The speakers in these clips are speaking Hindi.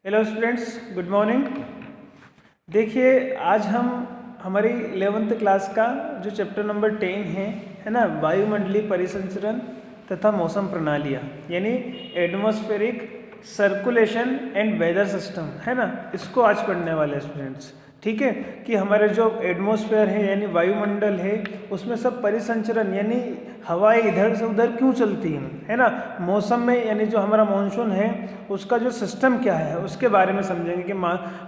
Hello students, good morning. देखिए, आज हम हमारी 11th क्लास का जो चैप्टर नंबर 10 है ना, वायुमंडलीय परिसंचरण तथा मौसम प्रणालियाँ, यानी atmospheric circulation and weather system, है ना, इसको आज पढ़ने वाले हैं स्टूडेंट्स। ठीक है, कि हमारे जो एटमॉस्फेयर है यानी वायुमंडल है, उसमें सब परिसंचरण यानी हवाएं इधर से उधर क्यों चलती हैं, है ना, मौसम में यानी जो हमारा मानसून है उसका जो सिस्टम क्या है उसके बारे में समझेंगे कि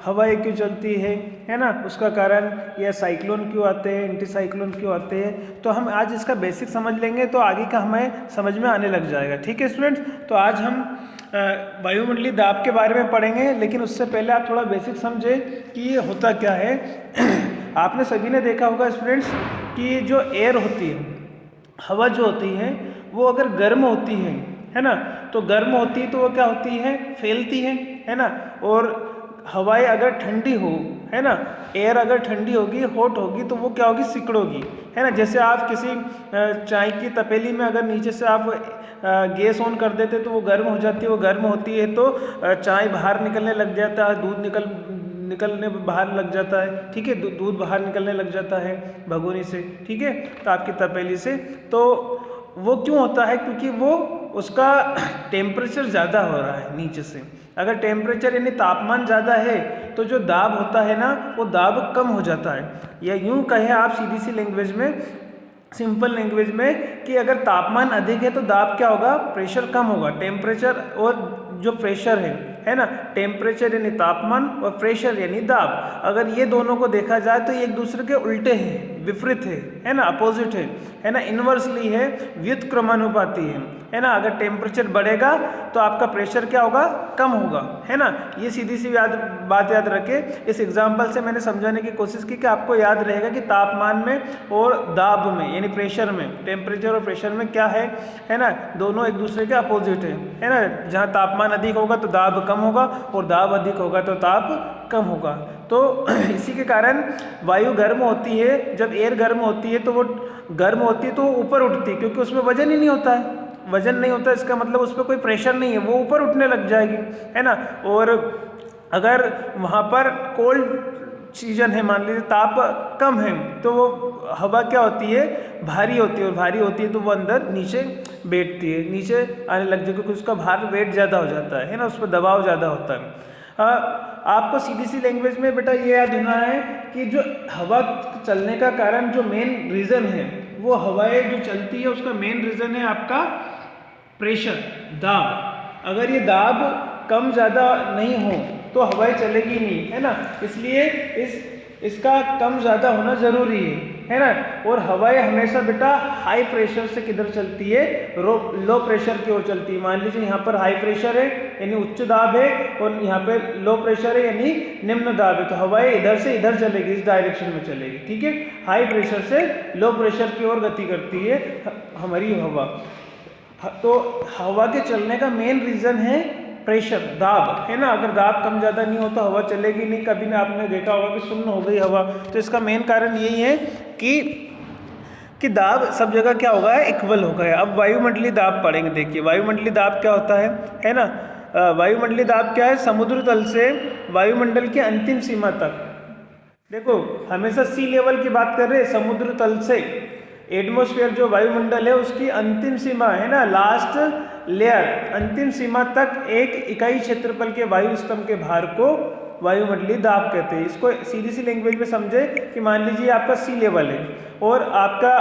हवाएं क्यों चलती है ना, उसका कारण, या साइक्लोन क्यों आते हैं, एंटी साइक्लोन क्यों आते हैं। तो हम आज इसका बेसिक समझ लेंगे तो आगे का हमें समझ में आने लग जाएगा। ठीक है स्टूडेंट्स, तो आज हम वायुमंडलीय दाब के बारे में पढ़ेंगे, लेकिन उससे पहले आप थोड़ा बेसिक समझें कि ये होता क्या है। आपने सभी ने देखा होगा स्टूडेंट्स कि जो एयर होती है, हवा जो होती है, वो अगर गर्म होती है ना, तो गर्म होती है तो वो क्या होती है, फैलती है ना। और हवाएं अगर ठंडी हो, है ना, एयर अगर ठंडी होगी, हॉट होगी, तो वो क्या होगी, सिकुड़ोगी, है ना। जैसे आप किसी चाय की तपेली में अगर नीचे से आप गैस ऑन कर देते तो वो गर्म हो जाती है, वो गर्म होती है तो चाय बाहर निकलने लग जाता है, दूध निकलने बाहर लग जाता है। ठीक है, दूध बाहर निकलने लग जाता है भगोनी से, ठीक है, तो आपकी तपेली से। तो वो क्यों होता है, क्योंकि वो उसका टेम्परेचर ज़्यादा हो रहा है नीचे से। अगर टेम्परेचर यानी तापमान ज़्यादा है तो जो दाब होता है ना, वो दाब कम हो जाता है। या यूँ कहें आप सीधी सी लैंग्वेज में, सिंपल लैंग्वेज में, कि अगर तापमान अधिक है तो दाब क्या होगा, प्रेशर कम होगा। टेम्परेचर और जो प्रेशर है ना, टेम्परेचर यानी तापमान और प्रेशर यानी दाब, अगर ये दोनों को देखा जाए तो ये एक दूसरे के उल्टे हैं, विपरीत है ना, अपोजिट है ना, इन्वर्सली है, व्युत्क्रमानुपाती है ना। अगर टेम्परेचर बढ़ेगा तो आपका प्रेशर क्या होगा, कम होगा, है ना। ये सीधी सी बात याद रखें। इस एग्जाम्पल से मैंने समझाने की कोशिश की कि आपको याद रहेगा कि तापमान में और दाब में यानी प्रेशर में, टेम्परेचर और प्रेशर में क्या है ना, दोनों एक दूसरे के अपोजिट है ना। जहाँ तापमान अधिक होगा तो दाब कम होगा, और दाब अधिक होगा तो ताप कम होगा। तो इसी के कारण वायु गर्म होती है, जब एयर गर्म होती है तो वो गर्म होती है तो ऊपर उठती है, क्योंकि उसमें वजन ही नहीं होता है। वजन नहीं होता, इसका मतलब उस पर कोई प्रेशर नहीं है, वो ऊपर उठने लग जाएगी, है ना। और अगर वहाँ पर कोल्ड सीजन है, मान लीजिए ताप कम है, तो वो हवा क्या होती है, भारी होती है, और भारी होती है तो वो अंदर नीचे बैठती है, नीचे आने लग जाएगी, क्योंकि उसका भार वेट ज़्यादा हो जाता है ना, उस पर दबाव ज़्यादा होता है। आपको सीधी सी लैंग्वेज में बेटा ये याद होना है कि जो हवा चलने का कारण, जो मेन रीज़न है, वो हवाएं जो चलती है उसका मेन रीज़न है आपका प्रेशर, दाब। अगर ये दाब कम ज़्यादा नहीं हो तो हवाएं चलेगी नहीं, है ना। इसलिए इसका कम ज़्यादा होना ज़रूरी है ना। और हवाएं हमेशा बेटा हाई प्रेशर से किधर चलती है, लो प्रेशर की ओर चलती है। मान लीजिए यहाँ पर हाई प्रेशर है यानी उच्च दाब है, और यहाँ पे लो प्रेशर है यानी निम्न दाब है, तो हवाएं इधर से इधर चलेगी, इस डायरेक्शन में चलेगी। ठीक है, हाई प्रेशर से लो प्रेशर की ओर गति करती है हमारी हवा। तो हवा के चलने का मेन रीज़न है प्रेशर, दाब, है ना। अगर दाब कम ज़्यादा नहीं हो तो हवा चलेगी नहीं। कभी ना आपने देखा होगा कि सुन्न हो गई हवा, तो इसका मेन कारण यही है कि दाब सब जगह क्या होगा, इक्वल हो गया। अब वायुमंडलीय दाब पढ़ेंगे। देखिए वायुमंडलीय दाब क्या होता है ना। वायुमंडलीय दाब क्या है, समुद्र तल से वायुमंडल की अंतिम सीमा तक। देखो हमेशा सी लेवल की बात कर रहे हैं, समुद्र तल से एटमॉस्फेयर जो वायुमंडल है उसकी अंतिम सीमा है ना, लास्ट लेयर, अंतिम सीमा तक एक इकाई क्षेत्रफल के वायु स्तंभ के भार को वायुमंडलीय दाब कहते हैं। इसको सीधी सी लैंग्वेज में समझे कि मान लीजिए आपका सी लेवल है और आपका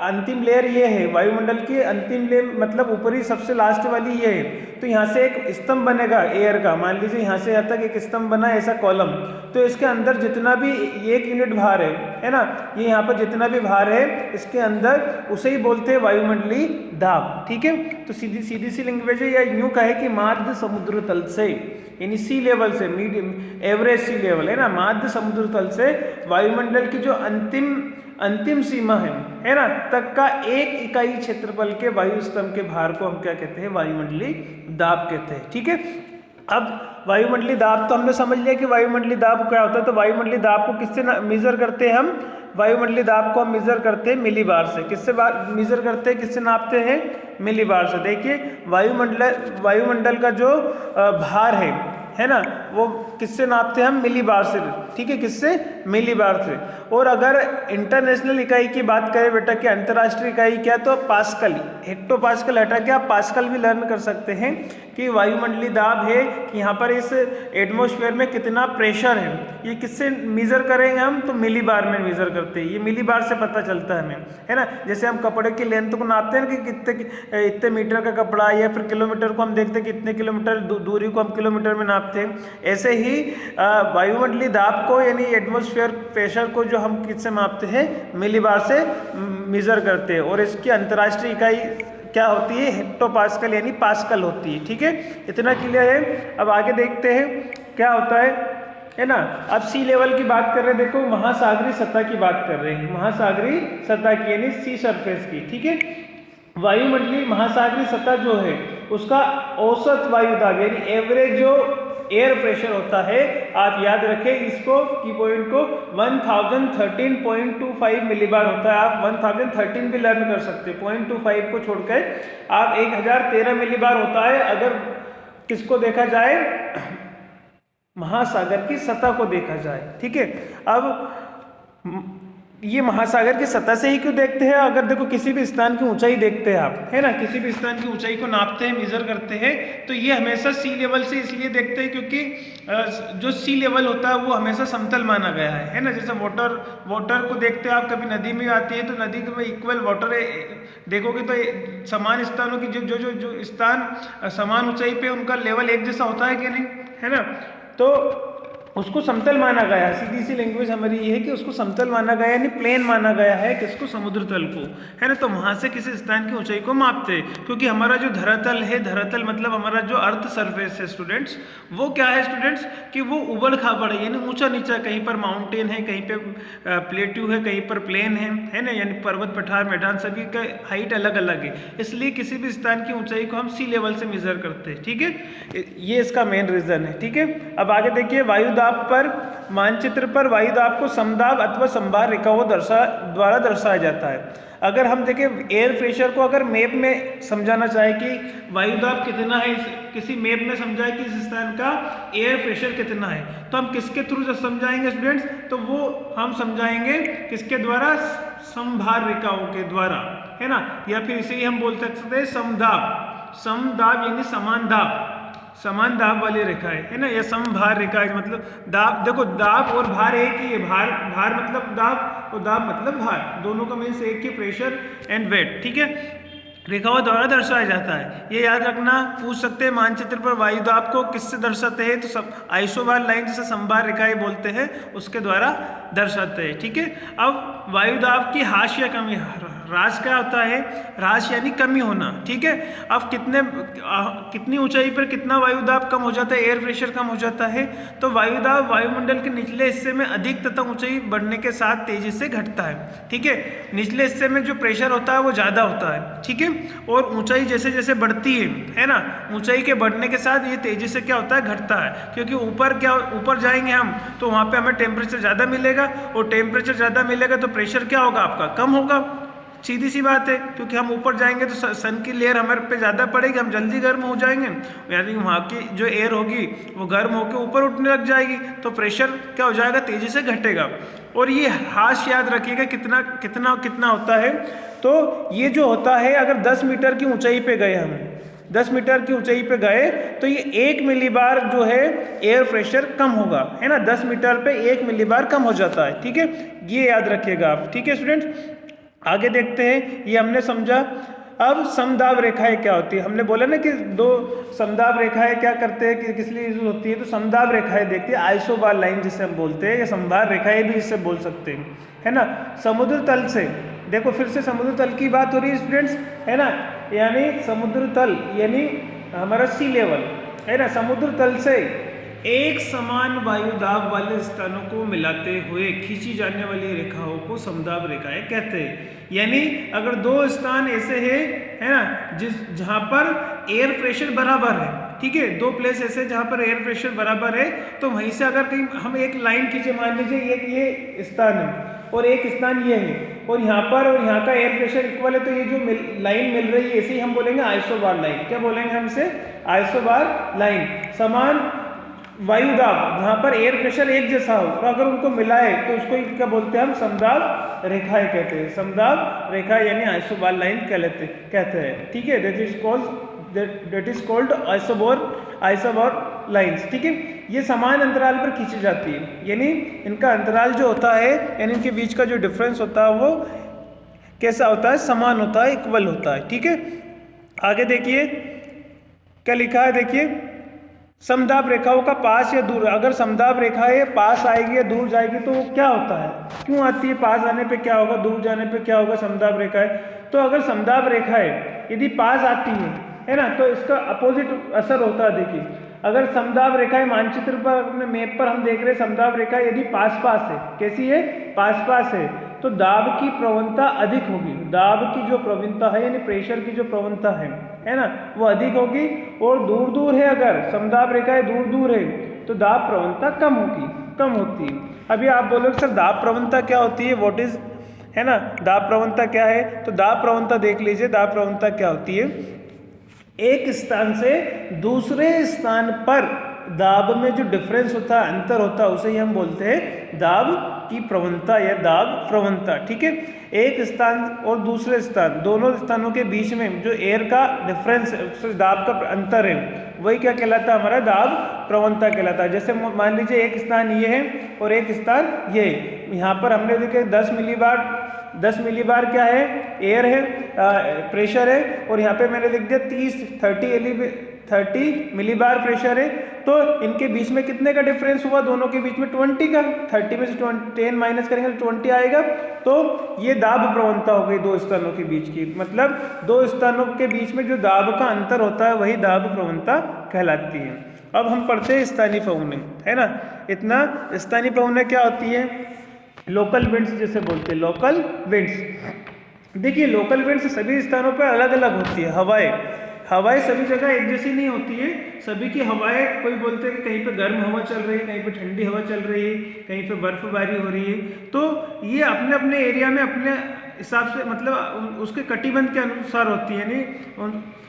अंतिम लेयर ये है, वायुमंडल की अंतिम लेयर मतलब ऊपरी सबसे लास्ट वाली ये है, तो यहाँ से एक स्तंभ बनेगा एयर का। मान लीजिए यहाँ से यहाँ तक एक स्तंभ बना ऐसा कॉलम, तो इसके अंदर जितना भी 1 यूनिट भार है ना, ये यहाँ पर जितना भी भार है इसके अंदर, उसे ही बोलते हैं वायुमंडलीय दाब। ठीक है, तो सीधी सी लैंग्वेज है, या यूँ कहे कि माध्य समुद्र तल से यानी सी लेवल से, मीडियम एवरेज सी लेवल है ना, माध्य समुद्र तल से वायुमंडल की जो अंतिम सीमा है ना, तक का एक इकाई क्षेत्रफल के वायु स्तंभ के भार को हम क्या कहते हैं, वायुमंडलीय दाब कहते हैं। ठीक है, अब वायुमंडलीय दाब तो हमने समझ लिया कि वायुमंडलीय दाब क्या होता है। तो वायुमंडलीय दाब को किससे मेजर करते हैं हम, वायुमंडलीय दाब को हम मेजर करते हैं मिलीबार से। किससे मेजर करते हैं, किससे नापते हैं, मिलीबार से। देखिए वायुमंडल का जो भार है ना, वो किससे नापते हैं हम? मिली बार से, ठीक है, किससे? मिली बार से। और अगर इंटरनेशनल इकाई की बात करें बेटा कि अंतर्राष्ट्रीय इकाई क्या, तो पास्कल, हेक्टो पास्कल हटा के आप पास्कल भी लर्न कर सकते हैं कि वायुमंडलीय दाब है कि यहाँ पर इस एटमॉस्फेयर में कितना प्रेशर है। ये किससे मेजर करेंगे हम? तो मिली बार में मेजर करते हैं, ये मिली बार से पता चलता है हमें, है ना। जैसे हम कपड़े की लेंथ को नापते हैं कि कितने इतने मीटर का कपड़ा, या फिर किलोमीटर को हम देखते हैं कितने किलोमीटर दूरी को हम किलोमीटर में नापते हैं, ऐसे ही वायुमंडलीय दाब को यानी एटमॉस्फेयर प्रेशर को जो हम किससे मापते हैं? मिली बार से मेजर करते हैं। और इसकी अंतर्राष्ट्रीय इकाई क्या होती है? हेक्टोपास्कल यानी पास्कल होती है, ठीक है। इतना क्लियर है। अब आगे देखते हैं क्या होता है ना। अब सी लेवल की बात कर रहे हैं, देखो महासागरीय सतह की बात कर रहे हैं, महासागरीय सतह की यानी सी सरफेस की, ठीक है। वायुमंडलीय महासागरीय सतह जो है उसका औसत वायु दाब यानी एवरेज जो एयर प्रेशर होता है, आप याद रखें इसको, की पॉइंट को, 1013.25 मिलीबार होता है। आप 1013 भी लर्न कर सकते हैं, 0.25 को छोड़कर आप 1013 मिलीबार होता है अगर किसको देखा जाए? महासागर की सतह को देखा जाए, ठीक है। अब ये महासागर की सतह से ही क्यों देखते हैं? अगर देखो किसी भी स्थान की ऊंचाई देखते हैं आप, है ना, किसी भी स्थान की ऊंचाई को नापते हैं, मेजर करते हैं, तो ये हमेशा सी लेवल से इसलिए देखते हैं क्योंकि जो सी लेवल होता है वो हमेशा समतल माना गया है ना। जैसे वाटर को देखते हैं आप, कभी नदी में आती है तो नदी में इक्वल वाटर देखोगे तो समान स्थानों की जो स्थान समान ऊंचाई पे उनका लेवल एक जैसा होता है कि नहीं, है ना। तो उसको समतल माना गया, सीधी सी लैंग्वेज हमारी ये है कि उसको समतल माना गया यानी प्लेन माना गया है, किसको? समुद्र तल को, है ना। तो वहाँ से किसी स्थान की ऊंचाई को मापते हैं, क्योंकि हमारा जो धरातल है, धरातल मतलब हमारा जो अर्थ सरफेस है स्टूडेंट्स, वो क्या है स्टूडेंट्स कि वो उबड़ खाबड़ है यानी ऊंचा नीचा, कहीं पर माउंटेन है, कहीं पे प्लेट्यू है, कहीं पर प्लेन है ना, यानी पर्वत पठार मैदान सभी का हाइट अलग अलग है, इसलिए किसी भी स्थान की ऊंचाई को हम सी लेवल से मेजर करते हैं, ठीक है। ये इसका मेन रीजन है, ठीक है। अब आगे देखिए, वायुदाब पर मानचित्र पर वायुदाब को समदाब अथवा समभार रेखाओं द्वारा दर्शाया जाता है। अगर हम देखें एयर प्रेशर को अगर मैप में समझाना चाहे कि वायुदाब कितना है, किसी मैप में समझाए कि इस स्थान का एयर प्रेशर कितना है, तो हम किसके थ्रू समझाएंगे स्टूडेंट्स? तो वो हम समझाएंगे किसके द्वारा? समभार रेखाओं के द्वारा, है ना। या फिर इसे ही हम बोल सकते हैं समदाब, समदाब यानी समान दाब, समान दाब वाली रेखा है ना, या समभार रेखा है। मतलब दाब, देखो दाब और भार एक ही है, भार मतलब दाब और दाब मतलब भार, दोनों का मीन्स एक ही, प्रेशर एंड वेट, ठीक है। रेखाओं द्वारा दर्शाया जाता है, ये याद रखना। पूछ सकते हैं मानचित्र पर वायुदाब को किससे दर्शाते हैं? तो सब आइसोबार लाइन जिसे समभार रेखाएं बोलते हैं उसके द्वारा दर्शाते हैं, ठीक है। अब वायुदाब की ह्रास या कमी, ह्रास क्या होता है? ह्रास यानी कमी होना, ठीक है। अब कितनी ऊंचाई पर कितना वायुदाब कम हो जाता है, एयर प्रेशर कम हो जाता है? तो वायुदाब वायुमंडल के निचले हिस्से में अधिक तथा ऊंचाई बढ़ने के साथ तेजी से घटता है, ठीक है। निचले हिस्से में जो प्रेशर होता है वो ज़्यादा होता है, ठीक है। और ऊंचाई जैसे जैसे बढ़ती है ना, ऊंचाई के बढ़ने के साथ ये तेजी से क्या होता है? घटता है, क्योंकि ऊपर जाएंगे हम तो वहाँ पे हमें टेम्परेचर ज़्यादा मिलेगा, और टेम्परेचर ज़्यादा मिलेगा तो प्रेशर क्या होगा आपका? कम होगा, सीधी सी बात है, क्योंकि हम ऊपर जाएंगे तो सन की लेयर हमारे पे ज़्यादा पड़ेगी, हम जल्दी गर्म हो जाएंगे, यानी वहाँ की जो एयर होगी वो गर्म होकर ऊपर उठने लग जाएगी, तो प्रेशर क्या हो जाएगा? तेज़ी से घटेगा। और ये ह्रास याद रखिएगा कितना कितना कितना होता है। तो ये जो होता है, अगर 10 मीटर की ऊंचाई पे गए हम, 10 मीटर की ऊंचाई पे गए तो ये 1 मिलीबार जो है एयर प्रेशर कम होगा, है ना। 10 मीटर पे 1 मिलीबार कम हो जाता है, ठीक है। ये याद रखिएगा आप, ठीक है स्टूडेंट्स। आगे देखते हैं, ये हमने समझा। अब समदाब रेखाएं क्या होती है? हमने बोला ना कि दो समदाब रेखाएं क्या करते हैं, कि किस लिए यूज होती है? तो समदाब रेखाएं देखते हैं, आइसोबार लाइन जिसे हम बोलते हैं, या समभार रेखाएं भी इससे बोल सकते हैं, है ना। समुद्र तल से, देखो फिर से समुद्र तल की बात हो रही है स्टूडेंट्स, है ना, यानी समुद्र तल यानी हमारा सी लेवल, है ना। समुद्र तल से एक समान वायुदाब वाले स्थानों को मिलाते हुए खींची जाने वाली रेखाओं को समदाब रेखाएं कहते हैं। यानी अगर दो स्थान ऐसे हैं, है ना, जहां पर एयर प्रेशर बराबर है, ठीक है, दो प्लेस ऐसे जहां पर एयर प्रेशर बराबर है, तो वहीं से अगर कहीं हम एक लाइन खींचे, मान लीजिए एक ये स्थान है और एक स्थान ये है, और यहाँ पर और यहाँ का एयर प्रेशर इक्वल है, तो ये जो लाइन मिल रही है, ऐसे ही हम बोलेंगे आइसोबार लाइन। क्या बोलेंगे हम इसे? Isobar line. समान वायु दाब, जहाँ पर एयर प्रेशर एक जैसा हो और अगर उनको मिलाए तो उसको क्या बोलते हैं हम, समदाब रेखाएं कहते हैं। समदाब रेखा यानी आइसोबार लाइन कहते हैं, ठीक है। That is called isobar lines, ठीक है। ये समान अंतराल पर खींची जाती है, यानी इनका अंतराल जो होता है, यानी इनके बीच का जो डिफरेंस होता है वो कैसा होता है, समान होता है, इक्वल होता है, ठीक है। आगे देखिए क्या लिखा है, देखिए समदाब रेखाओं का पास या दूर, अगर समदाब रेखा है पास आएगी या दूर जाएगी तो वो क्या होता है, क्यों आती है, पास आने पे क्या होगा, दूर जाने पे क्या होगा, समदाब रेखा है। तो अगर समदाब रेखा है यदि पास आती है ना, तो इसका अपोजिट असर होता है। देखिए अगर समदाब रेखाएं मानचित्र पर, अपने मैप पर हम देख रहे हैं समदाब रेखा यदि पास पास है, कैसी है, पास पास है, तो दाब की प्रवणता अधिक होगी। दाब की जो प्रवणता है यानी प्रेशर की जो प्रवणता है ना, वो अधिक होगी। और दूर दूर है, अगर समदाब रेखाएं दूर दूर है तो दाब प्रवणता कम होती है। अभी आप बोलोगे सर दाब प्रवणता क्या होती है, व्हाट इज, है ना, दाब प्रवणता क्या है। तो दाब प्रवणता देख लीजिए, दाब प्रवणता क्या होती है, एक स्थान से दूसरे स्थान पर दाब में जो डिफरेंस होता है, अंतर होता है, उसे ही हम बोलते हैं दाब की प्रवणता या दाब प्रवणता, ठीक है। एक स्थान और दूसरे स्थान, दोनों स्थानों के बीच में जो एयर का डिफरेंस, दाब का अंतर है, वही क्या कहलाता है, हमारा दाब प्रवणता कहलाता है। जैसे मान लीजिए एक स्थान ये है और एक स्थान ये है, यहाँ पर हमने देखे 10 मिलीबार क्या है, एयर है, प्रेशर है, और यहाँ पे मैंने लिख दिया 30 मिलीबार प्रेशर है। तो इनके बीच में कितने का डिफरेंस हुआ, दोनों के बीच में 20 का, 30 में से 10 माइनस करेंगे तो 20 आएगा। तो ये दाब प्रवणता हो गई दो स्थानों के बीच की, मतलब दो स्थानों के बीच में जो दाब का अंतर होता है वही दाब प्रवणता कहलाती है। अब हम पढ़ते हैं स्थानीय पवनें, है ना। इतना स्थानीय पवनें क्या होती है, लोकल विंड्स जिसे बोलते हैं, लोकल विंड्स। देखिए लोकल विंड्स सभी स्थानों पर अलग अलग होती है। हवाएं सभी जगह एक जैसी नहीं होती है, सभी की हवाएं, कोई बोलते हैं कि कहीं पे गर्म हवा चल रही है, कहीं पे ठंडी हवा चल रही है, कहीं पे बर्फबारी हो रही है। तो ये अपने अपने एरिया में अपने हिसाब से, मतलब उसके कटिबंध के अनुसार होती है, यानी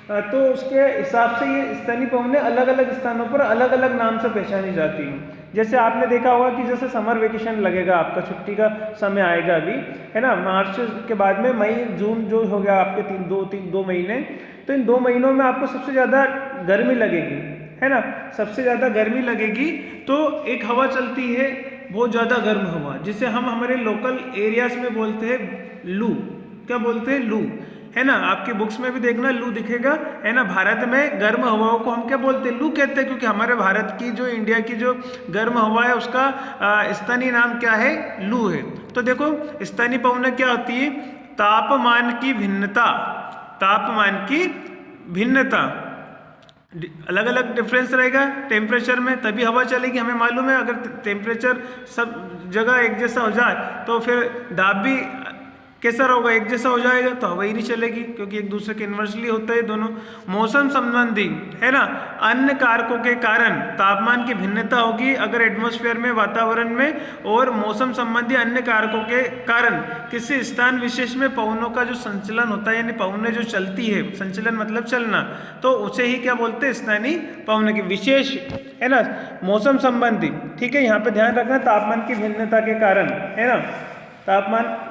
तो उसके हिसाब से ये स्थानीय पवनें अलग अलग स्थानों पर अलग अलग नाम से पहचानी जाती हैं। जैसे आपने देखा होगा कि जैसे समर वेकेशन लगेगा, आपका छुट्टी का समय आएगा अभी, है ना, मार्च के बाद में मई जून जो हो गया आपके 2 महीने, तो इन 2 महीनों में आपको सबसे ज़्यादा गर्मी लगेगी, है ना, सबसे ज़्यादा गर्मी लगेगी। तो एक हवा चलती है बहुत ज़्यादा गर्म हवा, जिसे हम हमारे लोकल एरियाज में बोलते हैं लू। क्या बोलते हैं, लू, है ना। आपकी बुक्स में भी देखना लू दिखेगा, है ना। भारत में गर्म हवाओं को हम क्या बोलते हैं, लू कहते हैं, क्योंकि हमारे भारत की जो, इंडिया की जो गर्म हवा है उसका स्थानीय नाम क्या है, लू है। तो देखो स्थानीय पवनें क्या होती है, तापमान की भिन्नता, अलग अलग डिफरेंस रहेगा टेम्परेचर में, तभी हवा चलेगी। हमें मालूम है अगर टेम्परेचर सब जगह एक जैसा हो जाए तो फिर दाब भी कैसा होगा, एक जैसा हो जाएगा, तो हवा ही नहीं चलेगी, क्योंकि एक दूसरे के इन्वर्सली होता है दोनों। मौसम संबंधी, है ना, अन्य कारकों के कारण तापमान की भिन्नता होगी अगर एटमॉस्फेयर में, वातावरण में, और मौसम संबंधी अन्य कारकों के कारण किसी स्थान विशेष में पवनों का जो संचलन होता है, यानी पवनें जो चलती है, संचलन मतलब चलना, तो उसे ही क्या बोलते हैं, स्थानीय पवनें की विशेष, है ना, मौसम संबंधी, ठीक है। यहाँ पे ध्यान रखना तापमान की भिन्नता के कारण, है ना,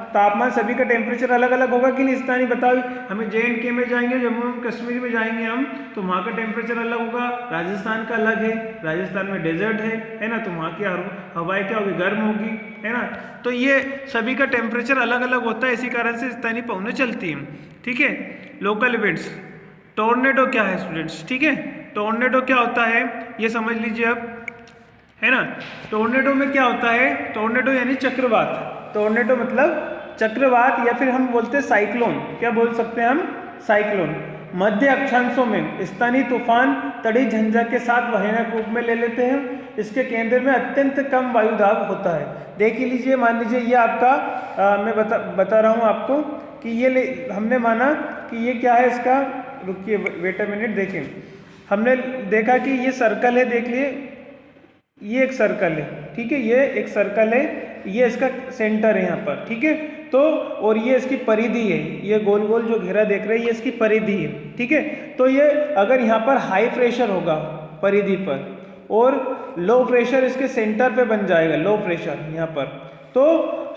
तापमान सभी का टेम्परेचर अलग अलग होगा कि नहीं, स्थानीय बताओ। हमें J&K में जाएंगे, जम्मू एंड कश्मीर में जाएंगे हम, तो वहाँ का टेम्परेचर अलग होगा, राजस्थान का अलग है, राजस्थान में डेजर्ट है ना, तो वहाँ की हवाएं क्या होगी, गर्म होगी, है ना। तो ये सभी का टेम्परेचर अलग अलग होता है, इसी कारण से स्थानीय पवनें चलती हैं, ठीक है। लोकल विंड्स, टोर्नेडो क्या है स्टूडेंट्स, ठीक है। टोर्नेडो क्या होता है ये समझ लीजिए अब, है ना। टोर्नेडो में क्या होता है, टोर्नेडो यानी चक्रवात, टोर्नेडो मतलब चक्रवात, या फिर हम बोलते हैं साइक्लोन। क्या बोल सकते हैं हम, साइक्लोन। मध्य अक्षांशों में स्थानीय तूफान तड़ी झंझा के साथ भयानक रूप में ले लेते हैं। इसके केंद्र में अत्यंत कम वायु दाब होता है। देख लीजिए, मान लीजिए ये आपका मैं बता रहा हूँ आपको कि ये हमने माना कि ये क्या है, इसका रुकिए वेट अ मिनट, देखें, हमने देखा कि ये सर्कल है, देख लिए ये एक सर्कल है, ठीक है, ये एक सर्कल है, ये इसका सेंटर है यहाँ पर, ठीक है। तो और ये इसकी परिधि है, ये गोल गोल जो घेरा देख रहे हैं ये इसकी परिधि है, ठीक है। तो ये अगर यहाँ पर हाई प्रेशर होगा परिधि पर, और लो प्रेशर इसके सेंटर पे बन जाएगा, लो प्रेशर यहाँ पर। तो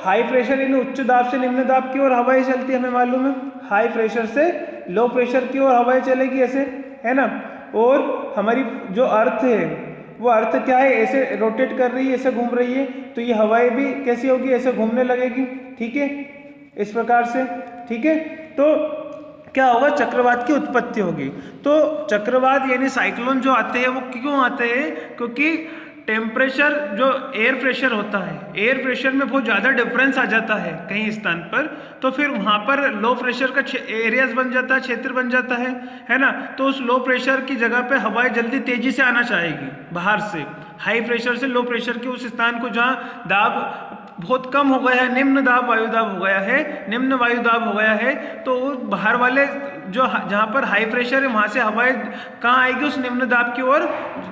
हाई प्रेशर यानी उच्च दाब से निम्न दाब की ओर हवाएं चलती है, हमें मालूम है। हाई प्रेशर से लो प्रेशर की ओर हवाएं चलेगी ऐसे, है ना। और हमारी जो अर्थ है वो अर्थ क्या है, ऐसे रोटेट कर रही है, ऐसे घूम रही है, तो ये हवाएं भी कैसी होगी, ऐसे घूमने लगेगी, ठीक है, इस प्रकार से, ठीक है। तो क्या होगा, चक्रवात की उत्पत्ति होगी। तो चक्रवात यानी साइक्लोन जो आते हैं वो क्यों आते हैं, क्योंकि टेम्परेचर जो एयर प्रेशर होता है, एयर प्रेशर में बहुत ज़्यादा डिफरेंस आ जाता है कहीं स्थान पर, तो फिर वहाँ पर लो प्रेशर का एरियाज बन जाता है, क्षेत्र बन जाता है ना। तो उस लो प्रेशर की जगह पे हवाएं जल्दी तेजी से आना चाहेगी बाहर से, हाई प्रेशर से लो प्रेशर के उस स्थान को जहाँ दाब बहुत कम हो गया है, निम्न दाब वायुदाब हो गया है, निम्न वायुदाब हो गया है, तो बाहर वाले जो जहाँ पर हाई प्रेशर है वहाँ से हवाएं कहाँ आएगी, उस निम्न दाब की ओर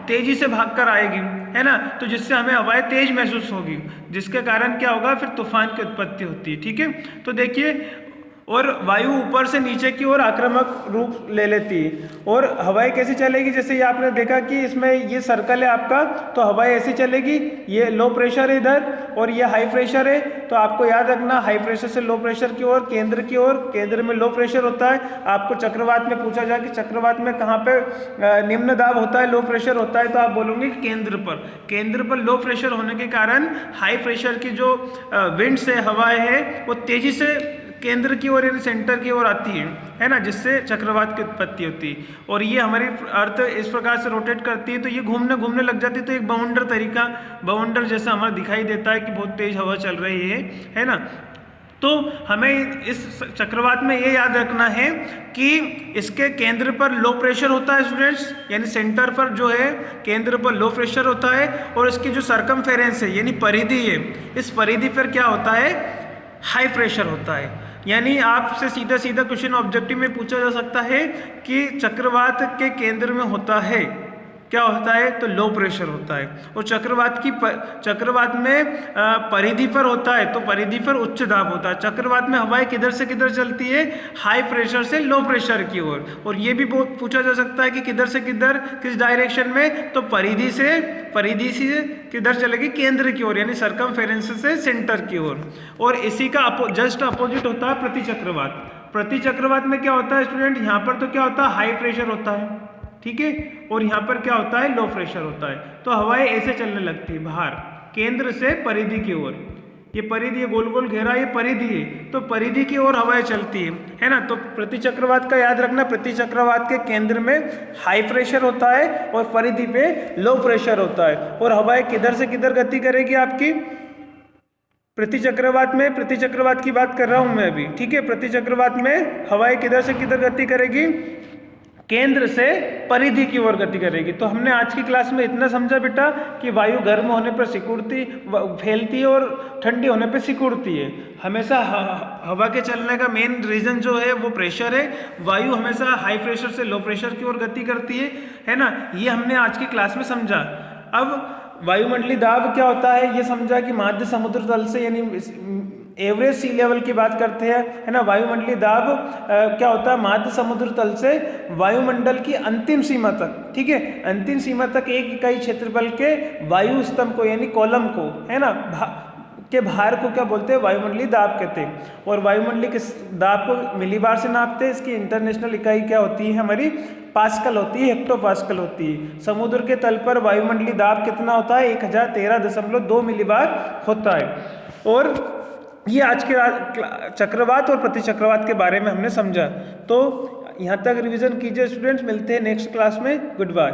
तेजी से भागकर आएगी, है ना। तो जिससे हमें हवाएं तेज महसूस होगी, जिसके कारण क्या होगा, फिर तूफान की उत्पत्ति होती है, ठीक है। तो देखिए, और वायु ऊपर से नीचे की ओर आक्रामक रूप ले लेती है। और हवाएं कैसे चलेगी, जैसे ये आपने देखा कि इसमें ये सर्कल है आपका, तो हवाएं ऐसे चलेगी, ये लो प्रेशर है इधर और ये हाई प्रेशर है। तो आपको याद रखना, हाई प्रेशर से लो प्रेशर की ओर, केंद्र की ओर, केंद्र में लो प्रेशर होता है। आपको चक्रवात में पूछा जाए कि चक्रवात में कहाँ पे निम्न दाब होता है, लो प्रेशर होता है, तो आप बोलोगे कि केंद्र पर। केंद्र पर लो प्रेशर होने के कारण हाई प्रेशर की जो विंड से हवाएं है वो तेजी से केंद्र की ओर यानी सेंटर की ओर आती है ना, जिससे चक्रवात की उत्पत्ति होती है। और ये हमारी अर्थ इस प्रकार से रोटेट करती है, तो ये घूमने घूमने लग जाती है। तो एक बाउंडर तरीका, बाउंडर जैसा हमारा दिखाई देता है कि बहुत तेज हवा चल रही है ना। तो हमें इस चक्रवात में ये याद रखना है कि इसके केंद्र पर लो प्रेशर होता है स्टूडेंट्स, यानी सेंटर पर जो है केंद्र पर लो प्रेशर होता है, और इसकी जो सरकमफेरेंस है यानी परिधि है, इस परिधि पर क्या होता है, हाई प्रेशर होता है। यानी आपसे सीधा सीधा क्वेश्चन ऑब्जेक्टिव में पूछा जा सकता है कि चक्रवात के केंद्र में होता है क्या होता है, तो लो प्रेशर होता है। और चक्रवात में परिधि पर होता है, तो परिधि पर उच्च दाब होता है। चक्रवात में हवाएं किधर से किधर चलती है, हाई प्रेशर से लो प्रेशर की ओर। और ये भी बहुत पूछा जा सकता है कि किधर से किधर, किस डायरेक्शन में, तो परिधि से किधर चलेगी, केंद्र की ओर, यानी सरकमफेरेंस से सेंटर की ओर। और इसी का जस्ट अपोजिट होता है प्रतिचक्रवात। प्रतिचक्रवात में क्या होता है स्टूडेंट, यहाँ पर तो क्या होता है, हाई प्रेशर होता है, ठीक है, और यहाँ पर क्या होता है, लो प्रेशर होता है। तो हवाएं ऐसे चलने लगती है बाहर, केंद्र से परिधि की ओर। ये परिधि, ये गोल गोल घेरा, ये परिधि है, तो परिधि की ओर हवाएं चलती है ना। तो प्रतिचक्रवात का याद रखना, प्रतिचक्रवात के केंद्र में हाई प्रेशर होता है और परिधि पे लो प्रेशर होता है। और हवाएं किधर से किधर गति करेगी आपकी प्रतिचक्रवात में, प्रतिचक्रवात की बात कर रहा हूं मैं अभी, ठीक है। प्रतिचक्रवात में हवाएं किधर से किधर गति करेगी, केंद्र से परिधि की ओर गति करेगी। तो हमने आज की क्लास में इतना समझा बेटा कि वायु गर्म होने पर सिकुड़ती फैलती है और ठंडी होने पर सिकुड़ती है। हमेशा हवा के चलने का मेन रीजन जो है वो प्रेशर है। वायु हमेशा हाई प्रेशर से लो प्रेशर की ओर गति करती है ना। ये हमने आज की क्लास में समझा। अब वायुमंडलीय दाब क्या होता है ये समझा कि माध्य समुद्र तल से यानी एवरेज सी लेवल की बात करते हैं, है ना। वायुमंडलीय दाब क्या होता है, माध्य समुद्र तल से वायुमंडल की अंतिम सीमा तक, ठीक है, अंतिम सीमा तक एक इकाई क्षेत्रफल के वायु स्तंभ को यानी कॉलम को, है ना, के भार को क्या बोलते हैं, वायुमंडलीय दाब कहते हैं। और वायुमंडलीय के दाब को मिलीबार से नापते हैं। इसकी इंटरनेशनल इकाई क्या होती है हमारी, पास्कल होती है, हेक्टोपास्कल होती है। समुद्र के तल पर वायुमंडलीय दाब कितना होता है, 1013.2 मिलीबार होता है। और ये आज के चक्रवात और प्रतिचक्रवात के बारे में हमने समझा। तो यहाँ तक रिवीजन कीजिए स्टूडेंट्स, मिलते हैं नेक्स्ट क्लास में। Good bye.